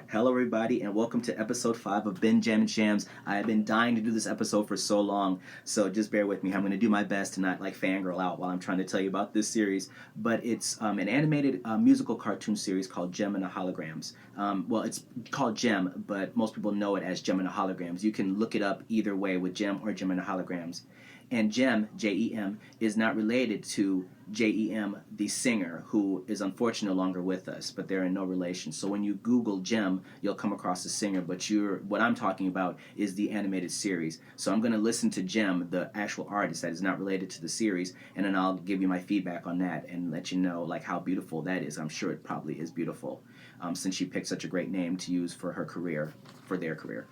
Hello, everybody, and welcome to episode 5 of Jammin Shams. I have been dying to do this episode for so long, so just bear with me. I'm going to do my best to not fangirl out while I'm trying to tell you about this series. But it's an animated musical cartoon series called Jem and the Holograms. Well, it's called Jem, but most people know it as Jem and the Holograms. You can look it up either way with Jem or Jem and the Holograms. And Jem, Jem, is not related to Jem, the singer, who is unfortunately no longer with us, but they're in no relation. So when you Google Jem, you'll come across the singer, but what I'm talking about is the animated series. So I'm going to listen to Jem, the actual artist that is not related to the series, and then I'll give you my feedback on that and let you know how beautiful that is. I'm sure it probably is beautiful, since she picked such a great name to use for her career, for their career.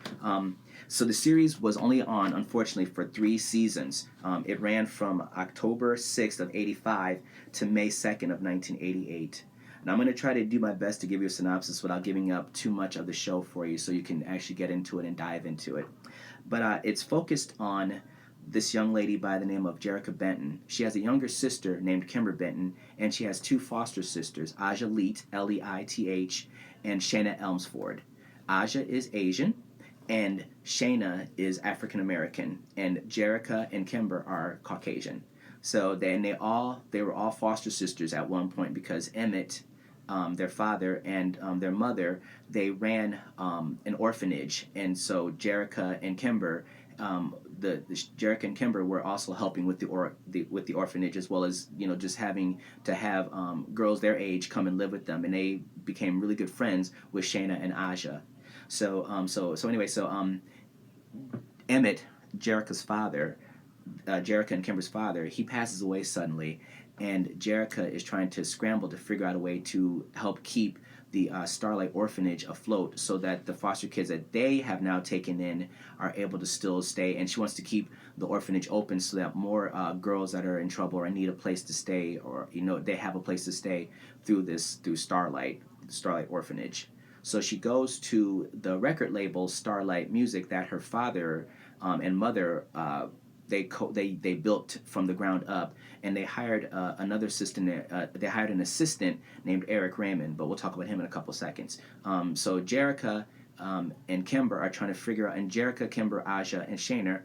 So the series was only on, unfortunately, for 3 seasons. It ran from October 6th of 85 to May 2nd of 1988. Now I'm going to try to do my best to give you a synopsis without giving up too much of the show for you so you can actually get into it and dive into it. But it's focused on this young lady by the name of Jerrica Benton. She has a younger sister named Kimber Benton, and she has 2 foster sisters, Aja Leith, Leith, and Shayna Elmsford. Aja is Asian, and Shayna is African American, and Jerrica and Kimber are Caucasian. So they were all foster sisters at one point because Emmett, their father, and their mother, they ran an orphanage, and so Jerrica and Kimber, Jerrica and Kimber were also helping with the orphanage, as well as just having to have girls their age come and live with them, and they became really good friends with Shayna and Aja. So Emmett, Jerrica's father, Jerrica and Kimber's father, he passes away suddenly, and Jerrica is trying to scramble to figure out a way to help keep the Starlight Orphanage afloat so that the foster kids that they have now taken in are able to still stay, and she wants to keep the orphanage open so that more girls that are in trouble or need a place to stay, or they have a place to stay through Starlight Orphanage. So she goes to the record label Starlight Music that her father and mother they built from the ground up, and they hired another assistant. They hired an assistant named Eric Raymond, but we'll talk about him in a couple seconds. So Jerrica and Kimber are trying to figure out, and Jerrica, Kimber, Aja, and Shayna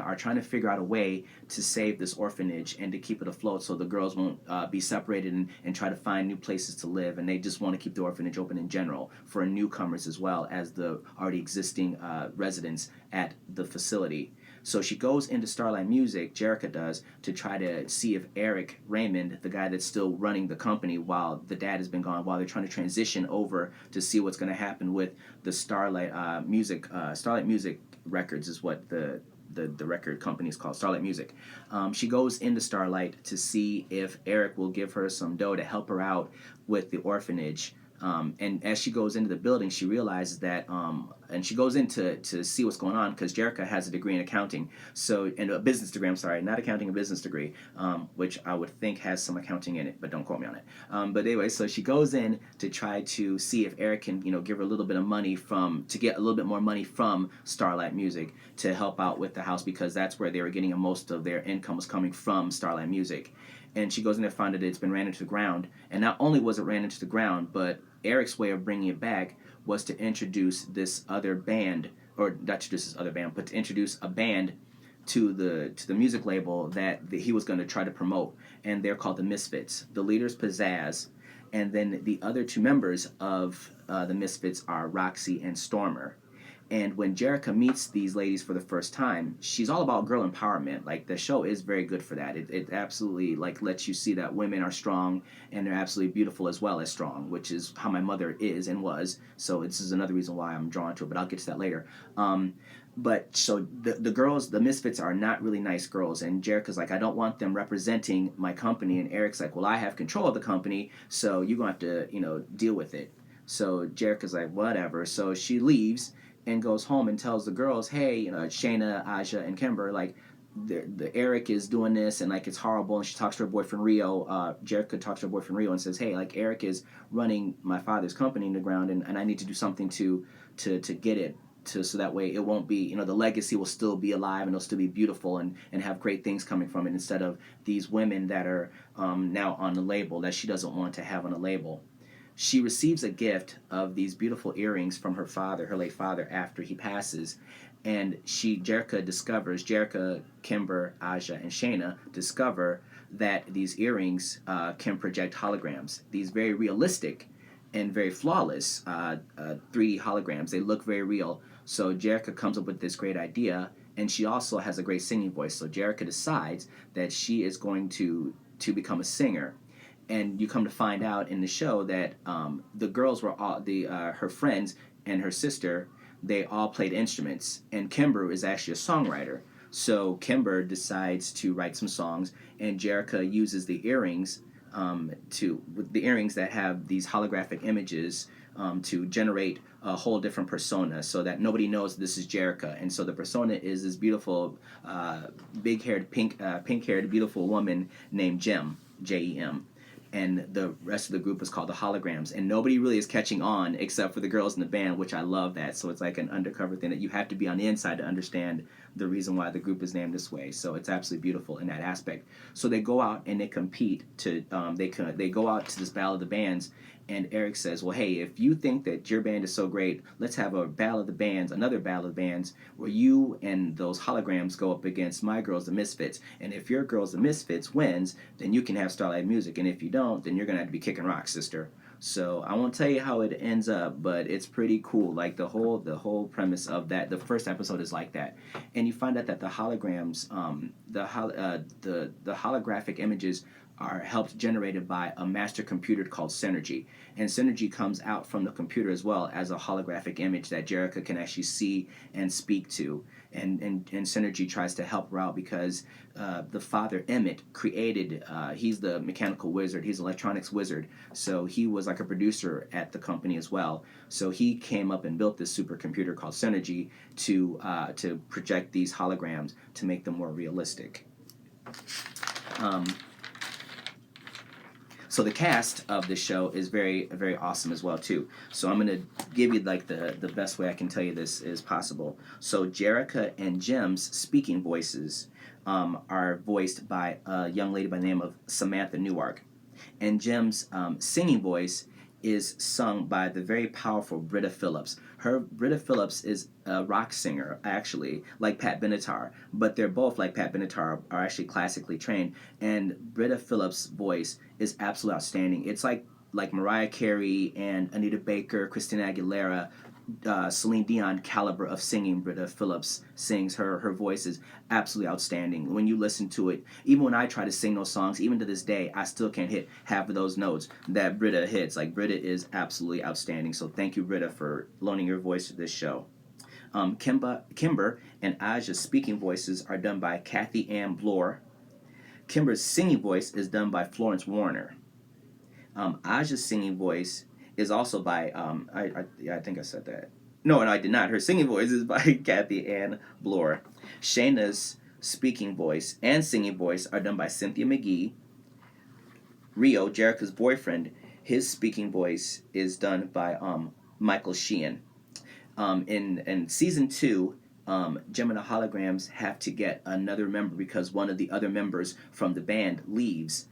are trying to figure out a way to save this orphanage and to keep it afloat so the girls won't be separated and try to find new places to live. And they just want to keep the orphanage open in general for newcomers as well as the already existing residents at the facility. So she goes into Starlight Music, Jerrica does, to try to see if Eric Raymond, the guy that's still running the company while the dad has been gone, while they're trying to transition over to see what's going to happen with the Starlight Music. Starlight Music Records is what the record company is called, Starlight Music. She goes into Starlight to see if Eric will give her some dough to help her out with the orphanage. And as she goes into the building, she realizes that, and she goes in to see what's going on because Jerrica has a degree in accounting, and a business degree. I'm sorry, not accounting, a business degree, which I would think has some accounting in it, but don't quote me on it. But anyway, so she goes in to try to see if Eric can, give her a little bit of money to get a little bit more money from Starlight Music to help out with the house, because that's where they were getting most of their income was coming from, Starlight Music. And she goes in there and finds that it's been ran into the ground. And not only was it ran into the ground, but Eric's way of bringing it back was to introduce this other band, or not introduce this other band, but to introduce a band to the music label that he was going to try to promote. And they're called the Misfits. The leader's Pizzazz, and then the other 2 members of the Misfits are Roxy and Stormer. And when Jerrica meets these ladies for the first time, she's all about girl empowerment. Like, the show is very good for that. It absolutely lets you see that women are strong and they're absolutely beautiful as well as strong, which is how my mother is and was. So this is another reason why I'm drawn to it, but I'll get to that later. But so the girls, the Misfits, are not really nice girls, and Jerrica's like, I don't want them representing my company, and Eric's like, well, I have control of the company, so you're going to have to, deal with it. So Jerrica's like, whatever. So she leaves and goes home and tells the girls, hey, Shayna, Aja, and Kimber, the Eric is doing this, and it's horrible. And she talks to her boyfriend Rio. Jerrica talks to her boyfriend Rio and says, hey, Eric is running my father's company in the ground, and I need to do something to get it so that way it won't be, the legacy will still be alive and it'll still be beautiful and have great things coming from it, instead of these women that are now on the label that she doesn't want to have on a label. she receives a gift of these beautiful earrings from her father, her late father, after he passes. And Jerica, Kimber, Aja, and Shayna discover that these earrings can project holograms, these very realistic and very flawless 3D holograms. They look very real. So Jerica comes up with this great idea, and she also has a great singing voice. So Jerica decides that she is going to become a singer, and you come to find out in the show that the girls were all her friends and her sister. They all played instruments, and Kimber is actually a songwriter. So Kimber decides to write some songs, and Jerica uses the earrings with the earrings that have these holographic images to generate a whole different persona, so that nobody knows this is Jerica. And so the persona is this beautiful, big-haired, pink-haired, beautiful woman named Jem, Jem, and the rest of the group is called the Holograms, and nobody really is catching on except for the girls in the band, which I love that. So it's like an undercover thing that you have to be on the inside to understand the reason why the group is named this way. So it's absolutely beautiful in that aspect. So they go out and they compete to they go out to this battle of the bands, and Eric says, well, hey, if you think that your band is so great, let's have a battle of the bands, another battle of the bands, where you and those holograms go up against my girls, the Misfits. And if your girls, the Misfits, wins, then you can have Starlight Music. And if you don't, then you're going to have to be kicking rocks, sister. So I won't tell you how it ends up, but it's pretty cool. Like the whole premise of that, the first episode is like that, and you find out that the holograms, the holographic images are helped generated by a master computer called Synergy. And Synergy comes out from the computer as well as a holographic image that Jerica can actually see and speak to. And Synergy tries to help her out because the father, Emmett, created, he's the mechanical wizard, he's an electronics wizard, so he was like a producer at the company as well. So he came up and built this supercomputer called Synergy to project these holograms to make them more realistic. So the cast of this show is very, very awesome as well too. So I'm gonna give you like the best way I can tell you this is possible. So Jerica and Jem's speaking voices are voiced by a young lady by the name of Samantha Newark, and Jem's singing voice is sung by the very powerful Britta Phillips. Britta Phillips is a rock singer, actually, like Pat Benatar, but they're both, like Pat Benatar, are actually classically trained, and Britta Phillips' voice is absolutely outstanding. It's like Mariah Carey and Anita Baker, Christina Aguilera, Celine Dion caliber of singing. Britta Phillips sings. Her voice is absolutely outstanding. When you listen to it, even when I try to sing those songs, even to this day, I still can't hit half of those notes that Britta hits. Like, Britta is absolutely outstanding. So thank you, Britta, for loaning your voice to this show. Kimber and Aja's speaking voices are done by Kathy Ann Bloor. Kimber's singing voice is done by Florence Warner. Aja's singing voice is also by I think I said that. No, I did not. Her singing voice is by Kathy Ann Bloor. Shayna's speaking voice and singing voice are done by Cynthia McGee. Rio, Jerica's boyfriend, his speaking voice is done by Michael Sheehan. In season 2, Jem and the Holograms have to get another member because one of the other members from the band leaves.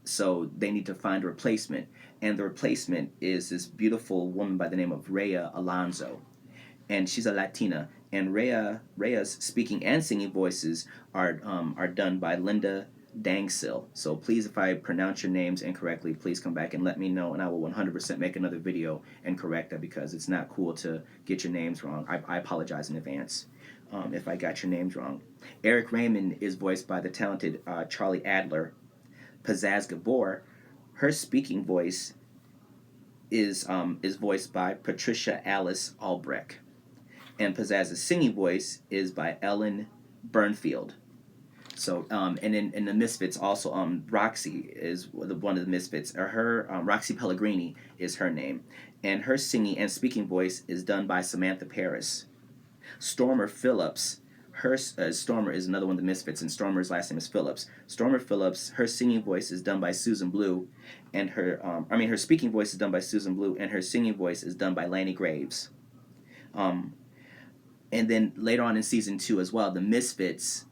So they need to find a replacement, and the replacement is this beautiful woman by the name of Rhea Alonso, and she's a Latina. And Rhea's speaking and singing voices are done by Linda Dangsil. So please, if I pronounce your names incorrectly, please come back and let me know, and I will 100% make another video and correct that, because it's not cool to get your names wrong. I apologize in advance if I got your names wrong. Eric Raymond is voiced by the talented Charlie Adler. Pizzazz Gabor, her speaking voice is voiced by Patricia Alice Albrecht, and Pizzazz's singing voice is by Ellen Burnfield. So and in the Misfits also, Roxy is one of the Misfits. Roxy Pellegrini is her name, and her singing and speaking voice is done by Samantha Paris. Stormer Phillips. Stormer is another one of the Misfits, and Stormer's last name is Phillips. Stormer Phillips, her singing voice is done by Susan Blue, and her speaking voice is done by Susan Blue, and her singing voice is done by Lanny Graves. And then later on in season 2 as well, the Misfits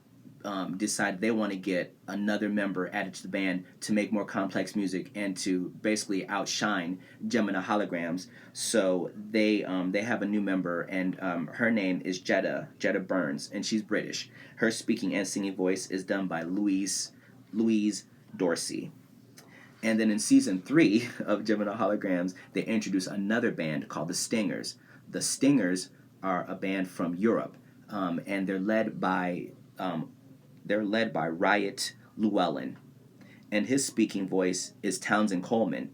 decided they want to get another member added to the band to make more complex music and to basically outshine Gemini Holograms. So they have a new member, and her name is Jetta Burns, and she's British. Her speaking and singing voice is done by Louise Dorsey. And then in season 3 of Gemini Holograms, they introduce another band called the Stingers. The Stingers are a band from Europe, and they're led by Riot Llewellyn, and his speaking voice is Townsend Coleman,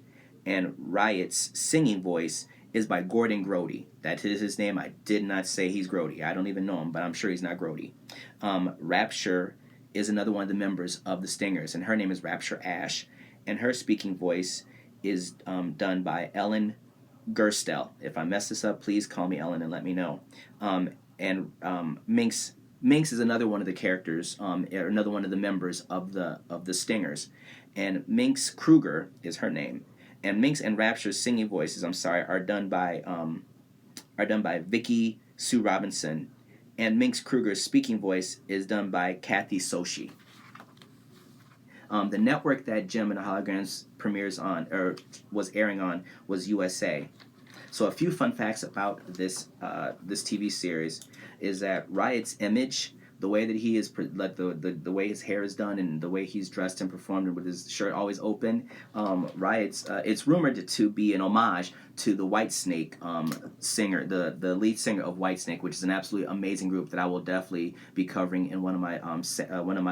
and Riot's singing voice is by Gordon Grody. That is his name. I did not say he's Grody. I don't even know him, but I'm sure he's not Grody. Rapture is another one of the members of the Stingers, and her name is Rapture Ash, and her speaking voice is done by Ellen Gerstel. If I mess this up, please call me Ellen and let me know. And Minx is another one of the characters, another one of the members of the Stingers, and Minx Kruger is her name. And Minx and Rapture's singing voices, are done by Vicky Sue Robinson, and Minx Kruger's speaking voice is done by Kathy Soshi. The network that Jem and the Holograms premieres on, or was airing on, was USA. So a few fun facts about this TV series is that Riot's image, the way that he is, like the way his hair is done and the way he's dressed and performed with his shirt always open, Riot's it's rumored to be an homage to the Whitesnake singer, the lead singer of Whitesnake, which is an absolutely amazing group that I will definitely be covering in one of my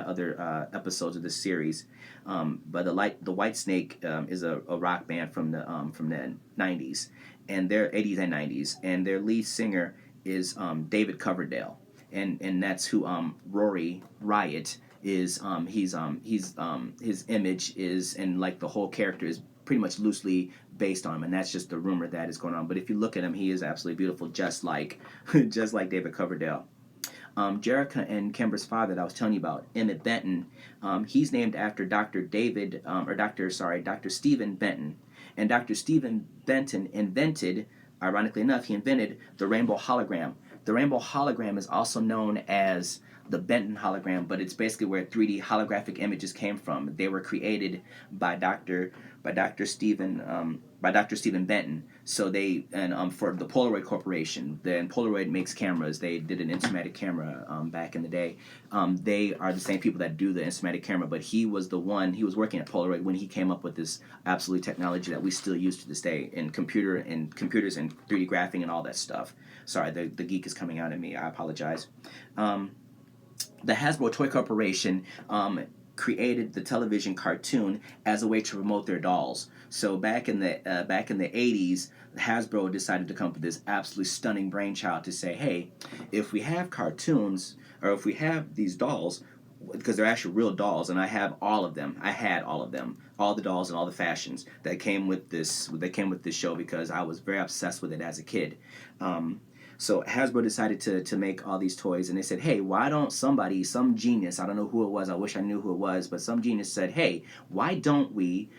other episodes of this series. But the Whitesnake is a rock band from the 90s, and their 80s and 90s, and their lead singer is David Coverdale, and that's who Rory Riot is. His image is, and like the whole character is pretty much loosely based on him, and that's just the rumor that is going on. But if you look at him, he is absolutely beautiful, just like David Coverdale. Jerica and Kimber's father that I was telling you about, Emmett Benton, he's named after Dr. Stephen Benton. And Dr. Stephen Benton invented, ironically enough, he invented the rainbow hologram. The rainbow hologram is also known as the Benton hologram, but it's basically where 3D holographic images came from. They were created by Dr. Stephen Benton. So they, and for the Polaroid Corporation, then Polaroid makes cameras. They did an Instamatic camera back in the day. They are the same people that do the Instamatic camera, but he was working at Polaroid when he came up with this absolute technology that we still use to this day in computers and 3D graphing and all that stuff. Sorry, the geek is coming out at me. I apologize. The Hasbro Toy Corporation created the television cartoon as a way to promote their dolls. So back in the 80s, Hasbro decided to come up with this absolutely stunning brainchild to say, hey, if we have cartoons, or if we have these dolls, because they're actually real dolls, and I have all of them. I had all of them, all the dolls and all the fashions that came with this show, because I was very obsessed with it as a kid. So Hasbro decided to make all these toys, and they said, hey, why don't some genius, I don't know who it was, I wish I knew who it was, but some genius said, hey, why don't we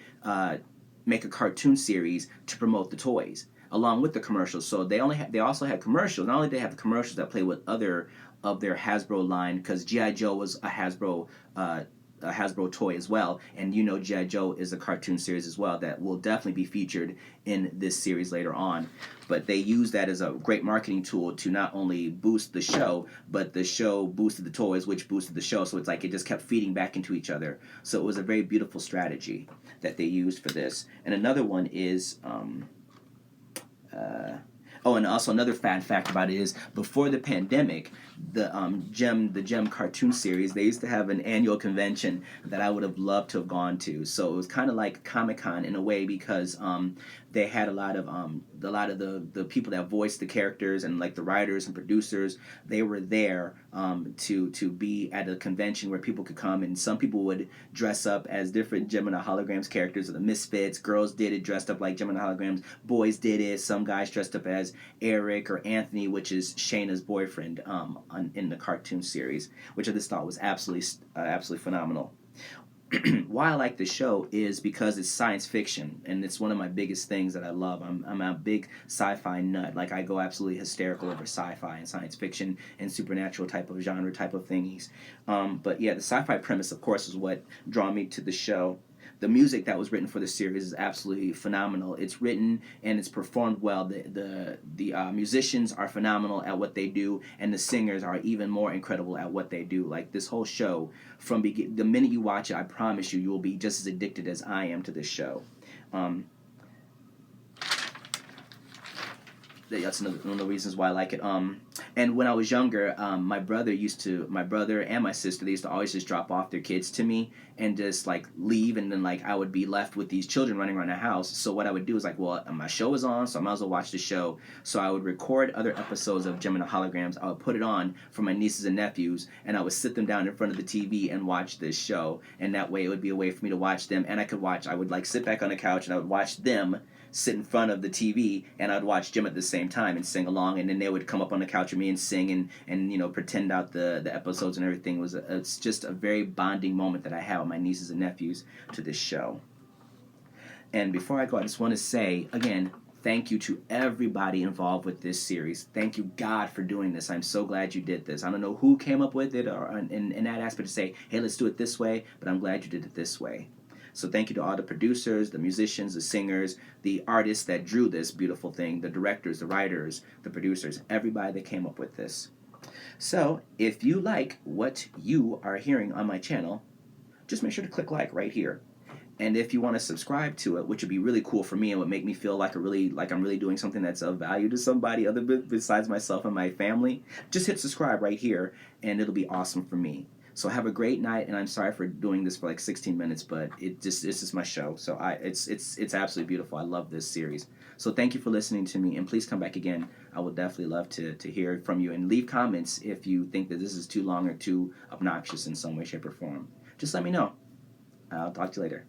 make a cartoon series to promote the toys along with the commercials? So they also had commercials. Not only did they have the commercials that play with other of their Hasbro line, because G.I. Joe was a Hasbro toy as well, and G.I. Joe is a cartoon series as well that will definitely be featured in this series later on. But they used that as a great marketing tool to not only boost the show, but the show boosted the toys, which boosted the show, so it's like it just kept feeding back into each other. So it was a very beautiful strategy that they used for this. And another one is and also another fun fact about it is, before the pandemic, the Jem cartoon series, they used to have an annual convention that I would have loved to have gone to. So it was kind of like Comic-Con in a way, because they had a lot of the people that voiced the characters, and like the writers and producers, they were there to be at a convention where people could come, and some people would dress up as different Gemini Holograms characters, or the Misfits. Girls did it, dressed up like Gemini Holograms. Boys did it. Some guys dressed up as Eric or Anthony, which is Shayna's boyfriend in the cartoon series, which I just thought was absolutely phenomenal. why I like the show is because it's science fiction, and it's one of my biggest things that I love. I'm a big sci-fi nut. Like, I go absolutely hysterical over sci-fi and science fiction and supernatural type of genre type of thingies. But yeah, the sci-fi premise, of course, is what draw me to the show. The music that was written for the series is absolutely phenomenal. It's written and it's performed well. The musicians are phenomenal at what they do, and the singers are even more incredible at what they do. Like, this whole show, the minute you watch it, I promise you will be just as addicted as I am to this show. Um, that's one of the reasons why I like it. And when I was younger, my brother and my sister, they used to always just drop off their kids to me and just like leave, and then like I would be left with these children running around the house. So what I would do is like, well, my show is on, so I might as well watch the show. So I would record other episodes of Jem and the Holograms. I would put it on for my nieces and nephews, and I would sit them down in front of the TV and watch this show. And that way, it would be a way for me to watch them, and I would like sit back on the couch and I would watch them sit in front of the TV, and I'd watch Jem at the same time and sing along, and then they would come up on the couch with me and sing and pretend out the episodes and everything. It's just a very bonding moment that I have with my nieces and nephews to this show. And before I go, I just want to say again, thank you to everybody involved with this series. Thank you, God, for doing this. I'm so glad you did this. I don't know who came up with it or in that aspect to say, hey, let's do it this way, but I'm glad you did it this way. So thank you to all the producers, the musicians, the singers, the artists that drew this beautiful thing, the directors, the writers, the producers, everybody that came up with this. So if you like what you are hearing on my channel, just make sure to click like right here. And if you want to subscribe to it, which would be really cool for me and would make me feel like I'm really doing something that's of value to somebody other besides myself and my family, just hit subscribe right here, and it'll be awesome for me. So have a great night, and I'm sorry for doing this for like 16 minutes, but this is my show. So it's absolutely beautiful. I love this series. So thank you for listening to me, and please come back again. I would definitely love to hear from you, and leave comments if you think that this is too long or too obnoxious in some way, shape, or form. Just let me know. I'll talk to you later.